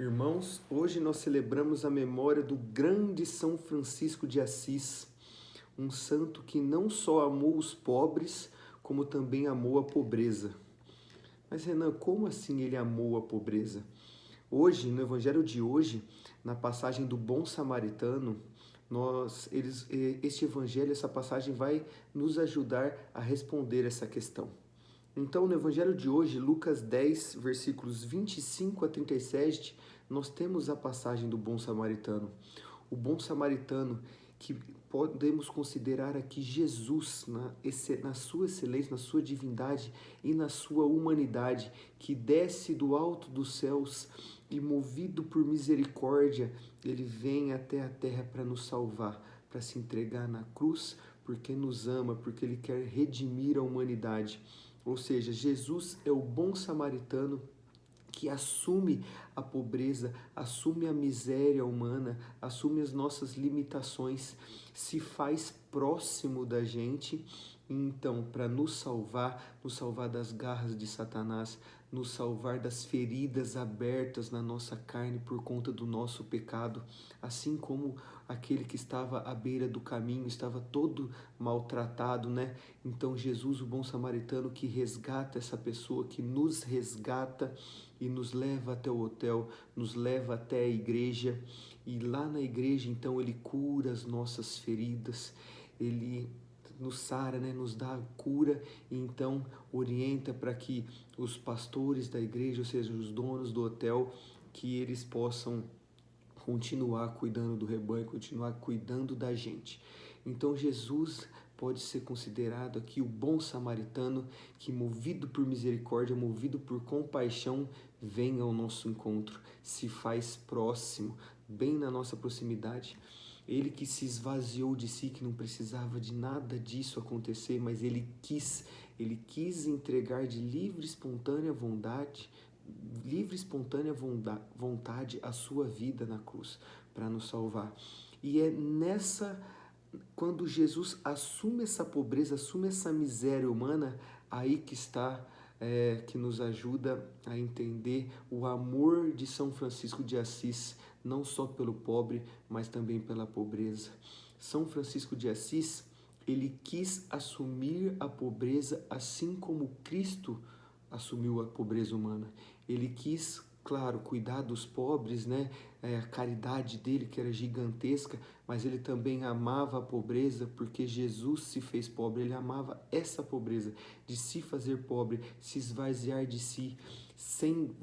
Irmãos, hoje nós celebramos a memória do grande São Francisco de Assis, um santo que não só amou os pobres, como também amou a pobreza. Mas Renan, como assim ele amou a pobreza? Hoje, no Evangelho de hoje, na passagem do Bom Samaritano, este Evangelho, essa passagem vai nos ajudar a responder essa questão. Então, no Evangelho de hoje, Lucas 10, versículos 25 a 37, nós temos a passagem do bom samaritano. O bom samaritano que podemos considerar aqui Jesus na sua excelência, na sua divindade e na sua humanidade, que desce do alto dos céus e movido por misericórdia, ele vem até a terra para nos salvar, para se entregar na cruz, porque nos ama, porque ele quer redimir a humanidade. Ou seja, Jesus é o bom samaritano que assume a pobreza, assume a miséria humana, assume as nossas limitações, se faz próximo da gente, então, para nos salvar das garras de Satanás, nos salvar das feridas abertas na nossa carne por conta do nosso pecado, assim como aquele que estava à beira do caminho, estava todo maltratado, né? Então Jesus, o bom samaritano, que resgata essa pessoa, que nos resgata e nos leva até o hotel, nos leva até a igreja, e lá na igreja, então, ele cura as nossas feridas, ele nos sara, né, nos dá cura e então orienta para que os pastores da igreja, ou seja, os donos do hotel, que eles possam continuar cuidando do rebanho, continuar cuidando da gente. Então Jesus pode ser considerado aqui o bom samaritano que, movido por misericórdia, movido por compaixão, vem ao nosso encontro, se faz próximo, bem na nossa proximidade. Ele que se esvaziou de si, que não precisava de nada disso acontecer, mas ele quis entregar de livre, espontânea vontade a sua vida na cruz para nos salvar. E é quando Jesus assume essa pobreza, assume essa miséria humana, aí que está, que nos ajuda a entender o amor de São Francisco de Assis, não só pelo pobre, mas também pela pobreza. São Francisco de Assis, ele quis assumir a pobreza assim como Cristo assumiu a pobreza humana. Ele quis, claro, cuidar dos pobres, né? A caridade dele, que era gigantesca, mas ele também amava a pobreza, porque Jesus se fez pobre, ele amava essa pobreza, de se fazer pobre, se esvaziar de si, sem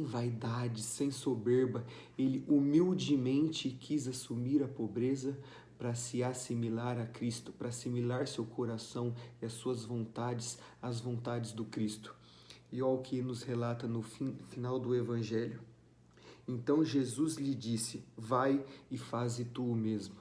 vaidade, sem soberba, ele humildemente quis assumir a pobreza para se assimilar a Cristo, para assimilar seu coração e as suas vontades às vontades do Cristo. E olha o que nos relata no final do Evangelho. Então Jesus lhe disse: vai e faze tu o mesmo.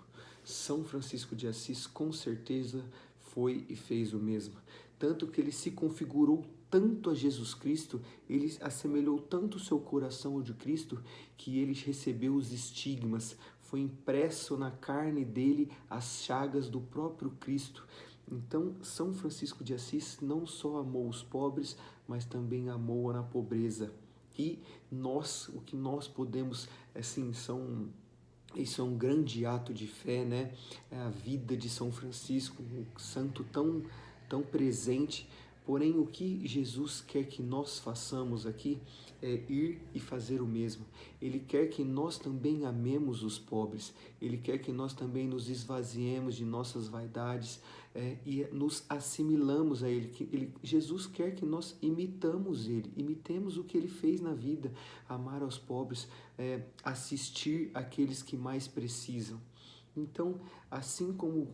São Francisco de Assis com certeza foi e fez o mesmo. Tanto que ele se configurou tanto a Jesus Cristo, ele assemelhou tanto o seu coração ao de Cristo, que ele recebeu os estigmas, foi impresso na carne dele as chagas do próprio Cristo. Então, São Francisco de Assis não só amou os pobres, mas também amou na pobreza. E o que nós podemos, assim, isso é um grande ato de fé, né? É a vida de São Francisco, um santo tão presente. Porém, o que Jesus quer que nós façamos aqui é ir e fazer o mesmo. Ele quer que nós também amemos os pobres. Ele quer que nós também nos esvaziemos de nossas vaidades e nos assimilamos a Ele. Jesus quer que nós imitemos o que Ele fez na vida, amar aos pobres, assistir aqueles que mais precisam. Então, assim como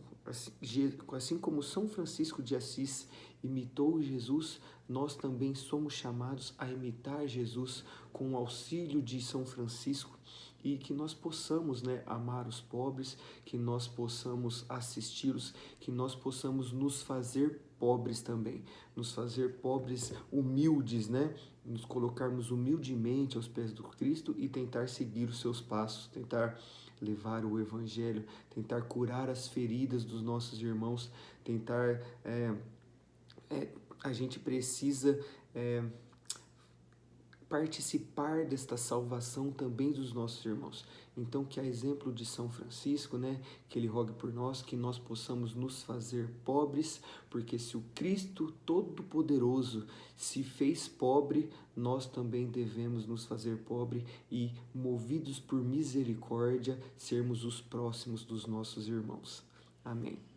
São Francisco de Assis imitou Jesus, nós também somos chamados a imitar Jesus com o auxílio de São Francisco, e que nós possamos, né, amar os pobres, que nós possamos assisti-los, que nós possamos nos fazer pobres também, nos fazer pobres humildes, né? Nos colocarmos humildemente aos pés do Cristo e tentar seguir os seus passos, tentar levar o Evangelho, tentar curar as feridas dos nossos irmãos, tentar... a gente precisa participar desta salvação também dos nossos irmãos. Então, que a exemplo de São Francisco, que ele rogue por nós, que nós possamos nos fazer pobres, porque se o Cristo Todo-Poderoso se fez pobre, nós também devemos nos fazer pobre e, movidos por misericórdia, sermos os próximos dos nossos irmãos. Amém.